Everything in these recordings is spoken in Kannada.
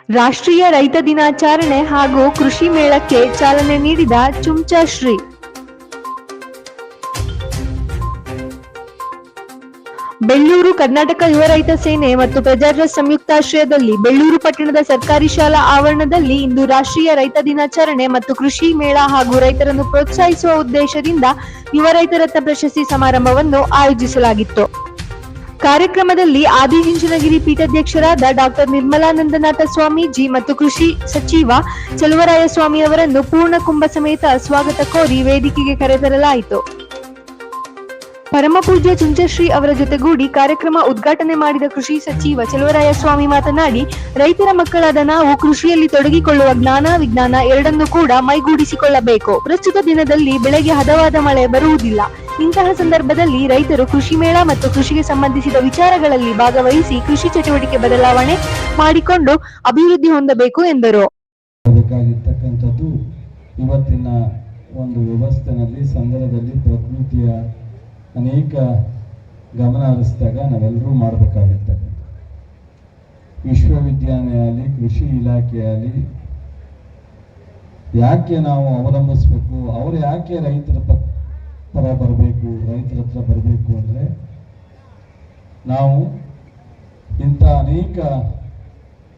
ರಾಷ್ಟ್ರೀಯ ರೈತ ದಿನಾಚರಣೆ ಹಾಗೂ ಕೃಷಿ ಮೇಳಕ್ಕೆ ಚಾಲನೆ ನೀಡಿದ ಚುಂಚಾ ಶ್ರೀ. ಬೆಳ್ಳೂರು ಕರ್ನಾಟಕ ಯುವ ರೈತ ಸೇನೆ ಮತ್ತು ಪ್ರಜಾಟ್ರಸ್ಟ್ ಸಂಯುಕ್ತಾಶ್ರಯದಲ್ಲಿ ಬೆಳ್ಳೂರು ಪಟ್ಟಣದ ಸರ್ಕಾರಿ ಶಾಲಾ ಆವರಣದಲ್ಲಿ ಇಂದು ರಾಷ್ಟ್ರೀಯ ರೈತ ದಿನಾಚರಣೆ ಮತ್ತು ಕೃಷಿ ಮೇಳ ಹಾಗೂ ರೈತರನ್ನು ಪ್ರೋತ್ಸಾಹಿಸುವ ಉದ್ದೇಶದಿಂದ ಯುವ ರೈತ ರತ್ನ ಪ್ರಶಸ್ತಿ ಸಮಾರಂಭವನ್ನು ಆಯೋಜಿಸಲಾಗಿತ್ತು. ಕಾರ್ಯಕ್ರಮದಲ್ಲಿ ಆದಿಚುಂಚನಗಿರಿ ಪೀಠಾಧ್ಯಕ್ಷರಾದ ಡಾಕ್ಟರ್ ನಿರ್ಮಲಾನಂದನಾಥ ಸ್ವಾಮೀಜಿ ಮತ್ತು ಕೃಷಿ ಸಚಿವ ಚಲುವರಾಯ ಸ್ವಾಮಿ ಅವರನ್ನು ಪೂರ್ಣ ಕುಂಭ ಸಮೇತ ಸ್ವಾಗತ ಕೋರಿ ವೇದಿಕೆಗೆ ಕರೆತರಲಾಯಿತು. ಪರಮಪೂಜ್ಯ ಚುಂಚಶ್ರೀ ಅವರ ಜೊತೆಗೂಡಿ ಕಾರ್ಯಕ್ರಮ ಉದ್ಘಾಟನೆ ಮಾಡಿದ ಕೃಷಿ ಸಚಿವ ಚಲುವರಾಯ ಸ್ವಾಮಿ ಮಾತನಾಡಿ, ರೈತರ ಮಕ್ಕಳಾದ ನಾವು ಕೃಷಿಯಲ್ಲಿ ತೊಡಗಿಕೊಳ್ಳುವ ಜ್ಞಾನ ವಿಜ್ಞಾನ ಎರಡನ್ನೂ ಕೂಡ ಮೈಗೂಡಿಸಿಕೊಳ್ಳಬೇಕು. ಪ್ರಸ್ತುತ ದಿನದಲ್ಲಿ ಬೆಳೆಗೆ ಹದವಾದ ಮಳೆ ಬರುವುದಿಲ್ಲ. ಇಂತಹ ಸಂದರ್ಭದಲ್ಲಿ ರೈತರು ಕೃಷಿ ಮೇಳ ಮತ್ತು ಕೃಷಿಗೆ ಸಂಬಂಧಿಸಿದ ವಿಚಾರಗಳಲ್ಲಿ ಭಾಗವಹಿಸಿ ಕೃಷಿ ಚಟುವಟಿಕೆ ಬದಲಾವಣೆ ಮಾಡಿಕೊಂಡು ಅಭಿವೃದ್ಧಿ ಹೊಂದಬೇಕು ಎಂದರು. ಇವತ್ತಿನ ಒಂದು ವ್ಯವಸ್ಥೆಯಲ್ಲಿ ಸಂದರ್ಭದಲ್ಲಿ ಪ್ರಕೃತಿಯ ಅನೇಕ ಗಮನ ಹರಿಸಿದಾಗ ನಾವೆಲ್ಲರೂ ಮಾಡಬೇಕಾಗುತ್ತದೆ. ವಿಶ್ವವಿದ್ಯಾಲಯ ಆಗಲಿ, ಕೃಷಿ ಇಲಾಖೆ ಆಗಲಿ, ಯಾಕೆ ನಾವು ಅವಲಂಬಿಸಬೇಕು, ಅವರು ಯಾಕೆ ರೈತರ ಪರ ಬರಬೇಕು, ರೈತರ ಹತ್ರ ಬರಬೇಕು ಅಂದರೆ ನಾವು ಇಂಥ ಅನೇಕ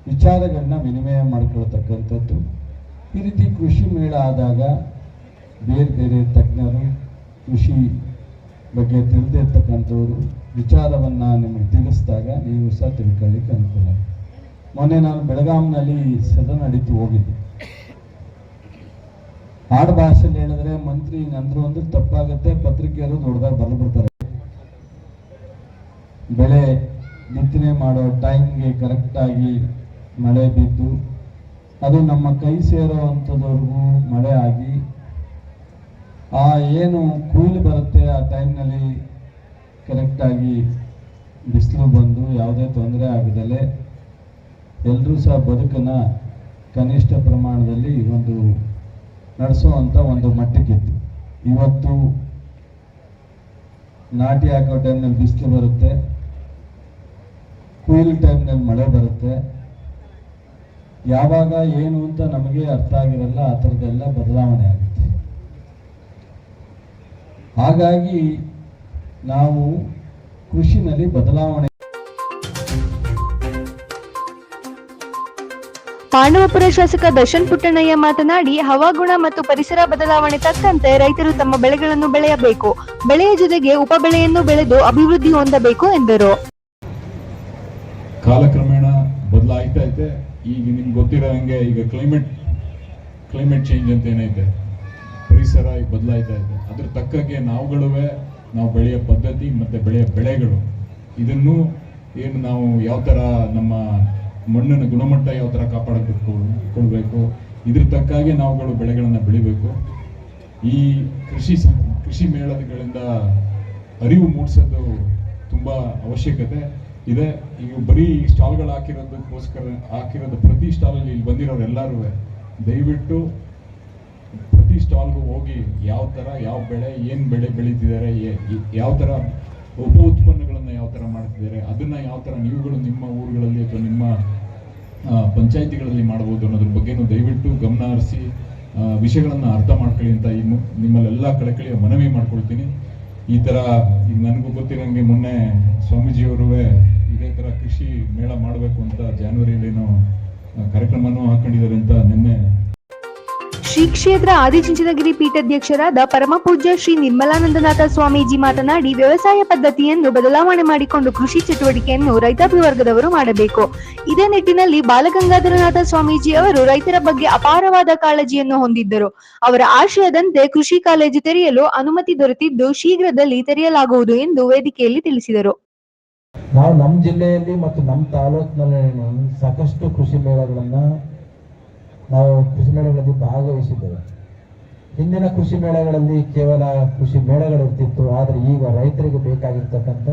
ವಿಚಾರಗಳನ್ನ ವಿನಿಮಯ ಮಾಡಿಕೊಳ್ತಕ್ಕಂಥದ್ದು. ಈ ರೀತಿ ಕೃಷಿ ಮೇಳ ಆದಾಗ ಬೇರೆ ಬೇರೆ ತಜ್ಞರು, ಕೃಷಿ ಬಗ್ಗೆ ತಿಳಿದಿರ್ತಕ್ಕಂಥವ್ರು ವಿಚಾರವನ್ನು ನಿಮಗೆ ತಿಳಿಸಿದಾಗ ನೀವು ಸಹ ತಿಳ್ಕೊಳ್ಳಿಕ್ಕೆ ಅನುಕೂಲ. ಮೊನ್ನೆ ನಾನು ಬೆಳಗಾಂನಲ್ಲಿ ಸದನ ನಡೀತು ಹೋಗಿದ್ದೆ. ಆಡು ಭಾಷೆಯಲ್ಲಿ ಹೇಳಿದ್ರೆ ಮಂತ್ರಿ ಅಂದ್ರು ಅಂದ್ರೆ ತಪ್ಪಾಗುತ್ತೆ, ಪತ್ರಿಕೆಯವರು ದೊಡ್ಡದಾಗಿ ಬರೆದ್ಬಿಡ್ತಾರೆ. ಬೆಳೆ ಬಿತ್ತನೆ ಮಾಡೋ ಟೈಮ್ಗೆ ಕರೆಕ್ಟಾಗಿ ಮಳೆ ಬಿದ್ದು ಅದು ನಮ್ಮ ಕೈ ಸೇರೋ ಅಂಥದವರೆಗೂ ಮಳೆ ಆಗಿ ಆ ಏನು ಕೂಲಿ ಬರುತ್ತೆ ಆ ಟೈಮ್ನಲ್ಲಿ ಕರೆಕ್ಟಾಗಿ ಬಿಸಿಲು ಬಂದು ಯಾವುದೇ ತೊಂದರೆ ಆಗದಲ್ಲೇ ಎಲ್ಲರೂ ಸಹ ಬದುಕನ್ನು ಕನಿಷ್ಠ ಪ್ರಮಾಣದಲ್ಲಿ ಒಂದು ನಡೆಸುವಂಥ ಒಂದು ಮಟ್ಟಕ್ಕಿತ್ತು. ಇವತ್ತು ನಾಟಿ ಹಾಕೋ ಟೈಮ್ನಲ್ಲಿ ಬಿಸಿಲು ಬರುತ್ತೆ, ಕೊಯ್ಲು ಟೈಮ್ನಲ್ಲಿ ಮಳೆ ಬರುತ್ತೆ. ಯಾವಾಗ ಏನು ಅಂತ ನಮಗೆ ಅರ್ಥ ಆಗಿರಲ್ಲ. ಆ ಥರದ್ದೆಲ್ಲ ಬದಲಾವಣೆ ಆಗುತ್ತೆ. ಹಾಗಾಗಿ ನಾವು ಕೃಷಿನಲ್ಲಿ ಬದಲಾವಣೆ. ಪಾಂಡವಪುರ ಶಾಸಕ ದರ್ಶನ್ ಪುಟ್ಟಣ್ಣಯ್ಯ ಮಾತನಾಡಿ, ಹವಾಗುಣ ಮತ್ತು ಪರಿಸರ ಬದಲಾವಣೆ ತಕ್ಕಂತೆ ರೈತರು ತಮ್ಮ ಬೆಳೆಗಳನ್ನು ಬೆಳೆಯಬೇಕು. ಬೆಳೆಯ ಜೊತೆಗೆ ಉಪಬೆಳೆಯನ್ನು ಬೆಳೆದು ಅಭಿವೃದ್ಧಿ ಹೊಂದಬೇಕು ಎಂದರು. ಕಾಲಕ್ರಮೇಣ ಬದಲಾಯ್ತಾ ಐತೆ. ಈಗ ನಿಮ್ಗೆ ಗೊತ್ತಿರೋ ಹಂಗೆ ಈಗ ಕ್ಲೈಮೇಟ್ ಚೇಂಜ್ ಅಂತ ಏನೈತೆ, ಪರಿಸರ ಈಗ ಬದಲಾಯ್ತಾ ಇದೆ. ಅದ್ರ ತಕ್ಕಗೆ ನಾವು ಬೆಳೆಯೋ ಪದ್ಧತಿ ಮತ್ತು ಬೆಳೆಯೋ ಬೆಳೆಗಳು ಇದನ್ನು ಏನು ನಾವು ಯಾವ ಥರ ನಮ್ಮ ಮಣ್ಣಿನ ಗುಣಮಟ್ಟ ಯಾವ ಥರ ಕಾಪಾಡಿಕೊಳ್ಬೇಕು, ಇದ್ರ ತಕ್ಕಾಗೆ ನಾವುಗಳು ಬೆಳೆಗಳನ್ನು ಬೆಳಿಬೇಕು. ಈ ಕೃಷಿ ಮೇಳಗಳಿಂದ ಅರಿವು ಮೂಡಿಸೋದು ತುಂಬ ಅವಶ್ಯಕತೆ ಇದೆ. ಈಗ ಬರೀ ಸ್ಟಾಲ್ಗಳು ಹಾಕಿರೋದು ಪ್ರತಿ ಸ್ಟಾಲಲ್ಲಿ ಇಲ್ಲಿ ಬಂದಿರೋರೆಲ್ಲರೂ ದಯವಿಟ್ಟು ಪ್ರತಿ ಸ್ಟಾಲ್ಗೂ ಹೋಗಿ ಯಾವ ಥರ ಯಾವ ಬೆಳೆ ಏನು ಬೆಳೆ ಬೆಳೀತಿದ್ದಾರೆ, ಯಾವ ಥರ ಉಪ ಉತ್ಪನ್ನಗಳನ್ನು ಯಾವ ಥರ ಮಾಡ್ತಿದ್ದಾರೆ, ಅದನ್ನು ಯಾವ ಥರ ನೀವುಗಳು ನಿಮ್ಮ ಊರುಗಳಲ್ಲಿ ಅಥವಾ ನಿಮ್ಮ ಪಂಚಾಯಿತಿಗಳಲ್ಲಿ ಮಾಡ್ಬೋದು ಅನ್ನೋದ್ರ ಬಗ್ಗೆನೂ ದಯವಿಟ್ಟು ಗಮನ ಹರಿಸಿ ವಿಷಯಗಳನ್ನು ಅರ್ಥ ಮಾಡ್ಕೊಳ್ಳಿ ಅಂತ ನಿಮ್ಮಲ್ಲೆಲ್ಲ ಕಳಕಳಿಯ ಮನವಿ ಮಾಡ್ಕೊಳ್ತೀನಿ. ಈ ಥರ ಈಗ ನನಗೂ ಗೊತ್ತಿರೋಂಗೆ ಮೊನ್ನೆ ಸ್ವಾಮೀಜಿಯವರು ಇದೇ ಥರ ಕೃಷಿ ಮೇಳ ಮಾಡಬೇಕು ಅಂತ ಜಾನ್ವರಿಯಲ್ಲೇನೋ ಕಾರ್ಯಕ್ರಮನೂ ಹಾಕೊಂಡಿದ್ದಾರೆ ಅಂತ ನಿನ್ನೆ. ಶ್ರೀ ಕ್ಷೇತ್ರ ಆದಿಚುಂಚನಗಿರಿ ಪೀಠಾಧ್ಯಕ್ಷರಾದ ಪರಮಪೂಜ್ಯ ಶ್ರೀ ನಿರ್ಮಲಾನಂದನಾಥ ಸ್ವಾಮೀಜಿ ಮಾತನಾಡಿ, ವ್ಯವಸಾಯ ಪದ್ಧತಿಯನ್ನು ಬದಲಾವಣೆ ಮಾಡಿಕೊಂಡು ಕೃಷಿ ಚಟುವಟಿಕೆಯನ್ನು ರೈತಾಪಿ ವರ್ಗದವರು ಮಾಡಬೇಕು. ಇದೇ ನಿಟ್ಟಿನಲ್ಲಿ ಬಾಲಗಂಗಾಧರನಾಥ ಸ್ವಾಮೀಜಿ ಅವರು ರೈತರ ಬಗ್ಗೆ ಅಪಾರವಾದ ಕಾಳಜಿಯನ್ನು ಹೊಂದಿದ್ದರು. ಅವರ ಆಶಯದಂತೆ ಕೃಷಿ ಕಾಲೇಜು ತೆರೆಯಲು ಅನುಮತಿ ದೊರೆತಿದ್ದು ಶೀಘ್ರದಲ್ಲಿ ತೆರೆಯಲಾಗುವುದು ಎಂದು ವೇದಿಕೆಯಲ್ಲಿ ತಿಳಿಸಿದರು. ನಾವು ನಮ್ಮ ಜಿಲ್ಲೆಯಲ್ಲಿ ಮತ್ತು ನಮ್ಮ ತಾಲೂಕಿನಲ್ಲಿ ಸಾಕಷ್ಟು ಕೃಷಿ ಮೇಳಗಳನ್ನು ಭಾಗವಹಿಸಿದ್ದೇವೆ. ಹಿಂದಿನ ಕೃಷಿ ಮೇಳಗಳಲ್ಲಿ ಕೇವಲ ಕೃಷಿ ಮೇಳಗಳಿರ್ತಿತ್ತು. ಆದರೆ ಈಗ ರೈತರಿಗೆ ಬೇಕಾಗಿರ್ತಕ್ಕಂಥ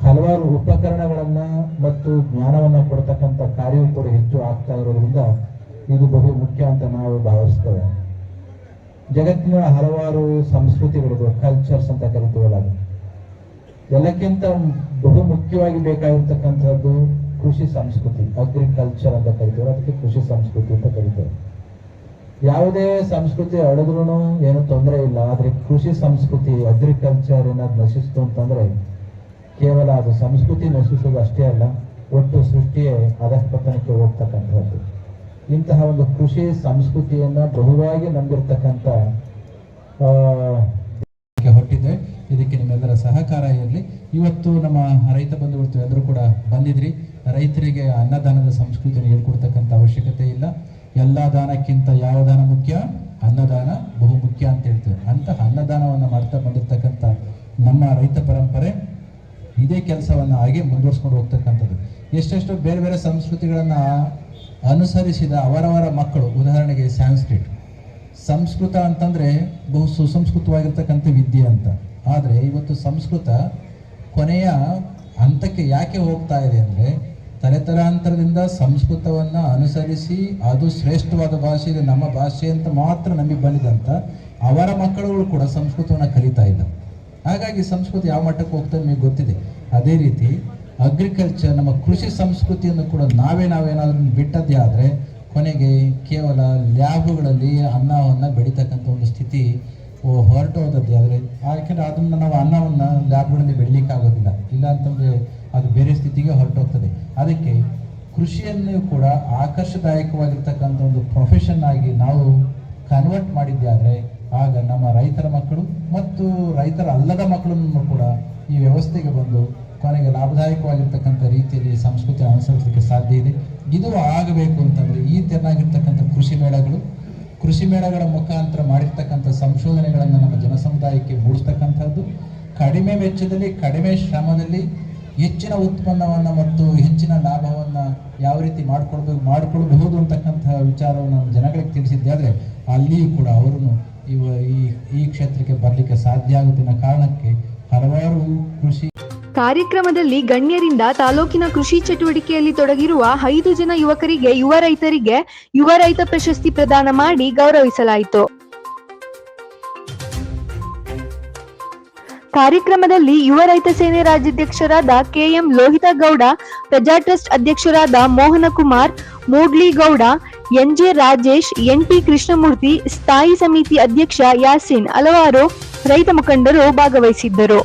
ಹಲವಾರು ಉಪಕರಣಗಳನ್ನು ಮತ್ತು ಜ್ಞಾನವನ್ನು ಕೊಡ್ತಕ್ಕಂಥ ಕಾರ್ಯವೂ ಕೂಡ ಹೆಚ್ಚು ಆಗ್ತಾ ಇರೋದ್ರಿಂದ ಇದು ಬಹು ಮುಖ್ಯ ಅಂತ ನಾವು ಭಾವಿಸ್ತೇವೆ. ಜಗತ್ತಿನ ಹಲವಾರು ಸಂಸ್ಕೃತಿಗಳಿವೆ, ಕಲ್ಚರ್ಸ್ ಅಂತ ಕರಿತೀವಲ್ಲ, ಎಲ್ಲಕ್ಕಿಂತ ಬಹು ಮುಖ್ಯವಾಗಿ ಬೇಕಾಗಿರ್ತಕ್ಕಂಥದ್ದು ಕೃಷಿ ಸಂಸ್ಕೃತಿ, ಅಗ್ರಿಕಲ್ಚರ್ ಅಂತ ಕರಿತೇವೆ, ಅದಕ್ಕೆ ಕೃಷಿ ಸಂಸ್ಕೃತಿ ಅಂತ ಕರಿತೇವೆ. ಯಾವುದೇ ಸಂಸ್ಕೃತಿ ಅಳಿದ್ರೂ ಏನು ತೊಂದರೆ ಇಲ್ಲ, ಆದ್ರೆ ಕೃಷಿ ಸಂಸ್ಕೃತಿ, ಅಗ್ರಿಕಲ್ಚರ್ ಏನಾದ್ರು ನಶಿಸ್ತು ಅಂತಂದ್ರೆ ಕೇವಲ ಅದು ಸಂಸ್ಕೃತಿ ನಶಿಸೋದು ಅಷ್ಟೇ ಅಲ್ಲ, ಒಟ್ಟು ಸೃಷ್ಟಿಯೇ ಅಧಃಪತನಕ್ಕೆ ಹೋಗ್ತಕ್ಕಂಥದ್ದು. ಇಂತಹ ಒಂದು ಕೃಷಿ ಸಂಸ್ಕೃತಿಯನ್ನ ಬಹುವಾಗಿ ನಂಬಿರ್ತಕ್ಕಂಥ ಹೊರಟಿದೆ. ಇದಕ್ಕೆ ನಿಮ್ಮೆಲ್ಲರ ಸಹಕಾರ ಇರಲಿ. ಇವತ್ತು ನಮ್ಮ ರೈತ ಬಂಧುಗಳು ಎಲ್ಲರೂ ಕೂಡ ಬಂದಿದ್ರಿ. ರೈತರಿಗೆ ಅನ್ನದಾನದ ಸಂಸ್ಕೃತಿಯನ್ನು ಹೇಳ್ಕೊಡ್ತಕ್ಕಂಥ ಅವಶ್ಯಕತೆ ಇಲ್ಲ. ಎಲ್ಲ ದಾನಕ್ಕಿಂತ ಯಾವ ದಾನ ಮುಖ್ಯ? ಅನ್ನದಾನ ಬಹು ಮುಖ್ಯ ಅಂತ ಹೇಳ್ತೇವೆ. ಅಂತಹ ಅನ್ನದಾನವನ್ನು ಮಾಡ್ತಾ ಬಂದಿರತಕ್ಕಂಥ ನಮ್ಮ ರೈತ ಪರಂಪರೆ ಇದೇ ಕೆಲಸವನ್ನು ಹಾಗೆ ಮುಂದುವರ್ಸ್ಕೊಂಡು ಹೋಗ್ತಕ್ಕಂಥದ್ದು. ಎಷ್ಟೆಷ್ಟು ಬೇರೆ ಬೇರೆ ಸಂಸ್ಕೃತಿಗಳನ್ನು ಅನುಸರಿಸಿದ ಅವರವರ ಮಕ್ಕಳು, ಉದಾಹರಣೆಗೆ ಸ್ಯಾನ್ಸ್ಕ್ರಿಟ್, ಸಂಸ್ಕೃತ ಅಂತಂದರೆ ಬಹು ಸುಸಂಸ್ಕೃತವಾಗಿರ್ತಕ್ಕಂಥ ವಿದ್ಯೆ ಅಂತ. ಆದರೆ ಇವತ್ತು ಸಂಸ್ಕೃತ ಕೊನೆಯ ಹಂತಕ್ಕೆ ಯಾಕೆ ಹೋಗ್ತಾ ಇದೆ ಅಂದರೆ, ತಲೆತಲಾಂತರದಿಂದ ಸಂಸ್ಕೃತವನ್ನು ಅನುಸರಿಸಿ ಅದು ಶ್ರೇಷ್ಠವಾದ ಭಾಷೆ, ಇದು ನಮ್ಮ ಭಾಷೆ ಅಂತ ಮಾತ್ರ ನಂಬಿ ಬಂದಿದಂಥ ಅವರ ಮಕ್ಕಳುಗಳು ಕೂಡ ಸಂಸ್ಕೃತವನ್ನು ಕಲಿತಾ ಇಲ್ಲ. ಹಾಗಾಗಿ ಸಂಸ್ಕೃತಿ ಯಾವ ಮಟ್ಟಕ್ಕೆ ಹೋಗ್ತದೆ ನಿಮಗೆ ಗೊತ್ತಿದೆ. ಅದೇ ರೀತಿ ಅಗ್ರಿಕಲ್ಚರ್, ನಮ್ಮ ಕೃಷಿ ಸಂಸ್ಕೃತಿಯನ್ನು ಕೂಡ ನಾವೇನಾದ್ರೂ ಬಿಟ್ಟದ್ದೇ ಆದರೆ ಕೊನೆಗೆ ಕೇವಲ ಲ್ಯಾಬ್ಗಳಲ್ಲಿ ಅನ್ನವನ್ನು ಬೆಳೀತಕ್ಕಂಥ ಒಂದು ಸ್ಥಿತಿ ಹೊರಟೋದದ್ದೇ. ಆದರೆ ಯಾಕೆಂದರೆ ಅದನ್ನು ನಾವು ಅನ್ನವನ್ನು ಲ್ಯಾಬ್ಗಳಲ್ಲಿ ಬೆಳೀಲಿಕ್ಕೆ ಆಗೋದಿಲ್ಲ, ಇಲ್ಲ ಅಂತಂದರೆ ಅದು ಬೇರೆ ಸ್ಥಿತಿಗೆ ಹೊರಟೋಗ್ತದೆ. ಅದಕ್ಕೆ ಕೃಷಿಯನ್ನು ಕೂಡ ಆಕರ್ಷದಾಯಕವಾಗಿರ್ತಕ್ಕಂಥ ಒಂದು ಪ್ರೊಫೆಷನ್ ಆಗಿ ನಾವು ಕನ್ವರ್ಟ್ ಮಾಡಿದ್ದೆ ಆದರೆ ಆಗ ನಮ್ಮ ರೈತರ ಮಕ್ಕಳು ಮತ್ತು ರೈತರ ಅಲ್ಲದ ಮಕ್ಕಳನ್ನು ಕೂಡ ಈ ವ್ಯವಸ್ಥೆಗೆ ಬಂದು ಕೊನೆಗೆ ಲಾಭದಾಯಕವಾಗಿರ್ತಕ್ಕಂಥ ರೀತಿಯಲ್ಲಿ ಸಂಸ್ಕೃತಿ ಅನುಸರಿಸಲಿಕ್ಕೆ ಸಾಧ್ಯ ಇದೆ. ಇದು ಆಗಬೇಕು ಅಂತಂದರೆ ಈ ತೆರನಾಗಿರ್ತಕ್ಕಂಥ ಕೃಷಿ ಮೇಳಗಳ ಮುಖಾಂತರ ಮಾಡಿರ್ತಕ್ಕಂಥ ಸಂಶೋಧನೆಗಳನ್ನು ನಮ್ಮ ಜನಸಮುದಾಯಕ್ಕೆ ಮೂಡಿಸ್ತಕ್ಕಂಥದ್ದು, ಕಡಿಮೆ ವೆಚ್ಚದಲ್ಲಿ ಕಡಿಮೆ ಶ್ರಮದಲ್ಲಿ ಹೆಚ್ಚಿನ ಉತ್ಪನ್ನವನ್ನು ಮತ್ತು ಹೆಚ್ಚಿನ ಲಾಭವನ್ನು ಯಾವ ರೀತಿ ಮಾಡಿಕೊಳ್ಬಹುದು ಅಂತಕ್ಕಂಥ ವಿಚಾರವನ್ನು ನಮ್ಮ ಜನಗಳಿಗೆ ತಿಳಿಸಿದ್ದೆ ಆದರೆ ಅಲ್ಲಿಯೂ ಕೂಡ ಅವರನ್ನು ಈ ಕ್ಷೇತ್ರಕ್ಕೆ ಬರಲಿಕ್ಕೆ ಸಾಧ್ಯ ಆಗುತ್ತಿನ ಕಾರಣಕ್ಕೆ ಹಲವಾರು ಕೃಷಿ ಕಾರ್ಯಕ್ರಮದಲ್ಲಿ ಗಣ್ಯರಿಂದ ತಾಲೂಕಿನ ಕೃಷಿ ಚಟುವಟಿಕೆಯಲ್ಲಿ ತೊಡಗಿರುವ 5 ಜನ ಯುವಕರಿಗೆ ಯುವ ರೈತ ಪ್ರಶಸ್ತಿ ಪ್ರದಾನ ಮಾಡಿ ಗೌರವಿಸಲಾಯಿತು. ಕಾರ್ಯಕ್ರಮದಲ್ಲಿ ಯುವ ರೈತ ಸೇನೆ ರಾಜ್ಯಾಧ್ಯಕ್ಷರಾದ ಕೆಎಂ ಲೋಹಿತಗೌಡ, ಪ್ರಜಾ ಟ್ರಸ್ಟ್ ಅಧ್ಯಕ್ಷರಾದ ಮೋಹನಕುಮಾರ್ ಮೂಡ್ಲಿಗೌಡ, ಎನ್ಜೆ ರಾಜೇಶ್, ಎನ್ಟಿ ಕೃಷ್ಣಮೂರ್ತಿ, ಸ್ಥಾಯಿ ಸಮಿತಿ ಅಧ್ಯಕ್ಷ ಯಾಸಿನ್, ಹಲವಾರು ರೈತ ಮುಖಂಡರು ಭಾಗವಹಿಸಿದ್ದರು.